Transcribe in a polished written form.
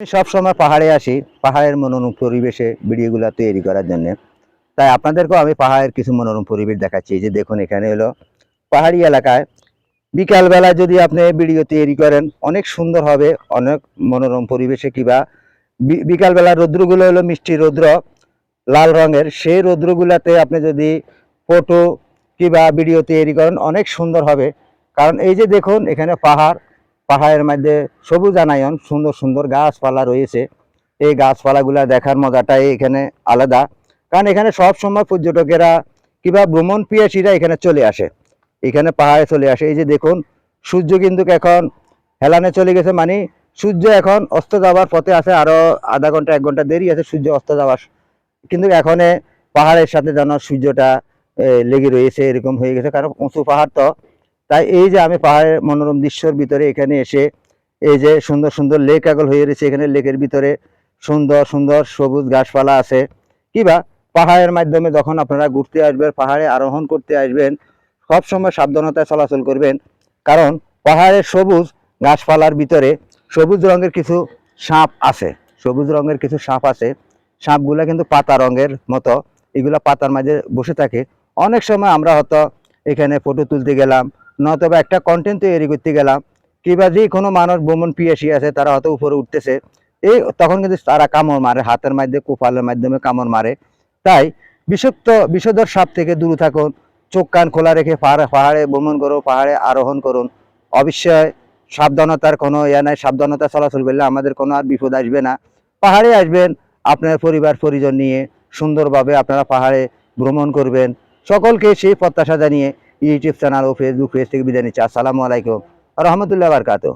আমি সবসময় পাহাড়ে আসি, পাহাড়ের মনোরম পরিবেশে ভিডিওগুলো তৈরি করার জন্য। তাই আপনাদেরকেও আমি পাহাড়ের কিছু মনোরম পরিবেশ দেখাচ্ছি। এই যে দেখুন, এখানে হলো পাহাড়ি এলাকায় বিকালবেলায় যদি আপনি ভিডিও তৈরি করেন অনেক সুন্দর হবে, অনেক মনোরম পরিবেশে। কিবা বিকালবেলা রৌদ্রগুলো হলো মিষ্টি রৌদ্র, লাল রঙের। সেই রৌদ্রগুলাতে আপনি যদি ফটো কিবা ভিডিও তৈরি করেন অনেক সুন্দর হবে। কারণ এই যে দেখুন, এখানে পাহাড়, পাহাড়ের মধ্যে সবুজায়ন, সুন্দর সুন্দর গাছপালা রয়েছে। এই গাছপালাগুলা দেখার মজাটাই এখানে আলাদা। কারণ এখানে সব সময় পর্যটকেরা কিংবা ভ্রমণ পিয়াসীরা এখানে চলে আসে, এখানে পাহাড়ে চলে আসে। এই যে দেখুন, সূর্য কিন্তু এখন হেলানে চলে গেছে, মানে সূর্য এখন অস্ত যাওয়ার পথে আছে। আরো আধা ঘন্টা 1 ঘন্টা দেরি আছে সূর্য অস্ত যাওয়ার, কিন্তু এখন পাহাড়ের সাথে যেন সূর্যটা লেগে রয়েছে, এরকম হয়ে গেছে, কারণ উঁচু পাহাড় তো। তাই এই যে আমি পাহাড়ের মনোরম দৃশ্যের ভিতরে এখানে এসে, এই যে সুন্দর সুন্দর লেক আগল হয়ে রয়েছে, এখানে লেকের ভিতরে সুন্দর সুন্দর সবুজ গাছপালা আছে। কিবা পাহাড়ের মাধ্যমে যখন আপনারা ঘুরতে আসবেন, পাহাড়ে আরোহণ করতে আসবেন, সবসময় সাবধানতায় চলাচল করবেন। কারণ পাহাড়ের সবুজ গাছপালার ভিতরে সবুজ রঙের কিছু সাপ আছে, সবুজ রঙের কিছু সাপ আছে। সাপগুলা কিন্তু পাতা রঙের মতো, এগুলা পাতার মাঝে বসে থাকে। অনেক সময় আমরা হয়তো এখানে ফটো তুলতে গেলাম, নয়তোবা একটা কন্টেন্ট তৈরি করতে গেলাম, কিংবা যে কোনো মানুষ ভ্রমণ পিয়াসী আছে তারা হয়তো উপরে উঠতেছে, এই তখন কিন্তু তারা কামড় মারে, হাতের মাধ্যমে কোপালের মাধ্যমে কামড় মারে। তাই বিষধর সাপ থেকে দূরে থাকুন, চোখ কান খোলা রেখে পাহাড়ে ভ্রমণ করুন, পাহাড়ে আরোহণ করুন। অবশ্যই সাবধানতার কোনো নাই, সাবধানতা চলাচল করলে আমাদের কোনো আর বিপদ আসবে না। পাহাড়ে আসবেন আপনার পরিবার পরিজন নিয়ে, সুন্দরভাবে আপনারা পাহাড়ে ভ্রমণ করবেন। সকলকে সেই প্রত্যাশা জানিয়ে ইউটিউব চ্যানেল ও ফেসবুক পেজ থেকে বিদায় নিচ্ছি। আসসালামু আলাইকুম রহমতুল্লাহ বারকাতুহু।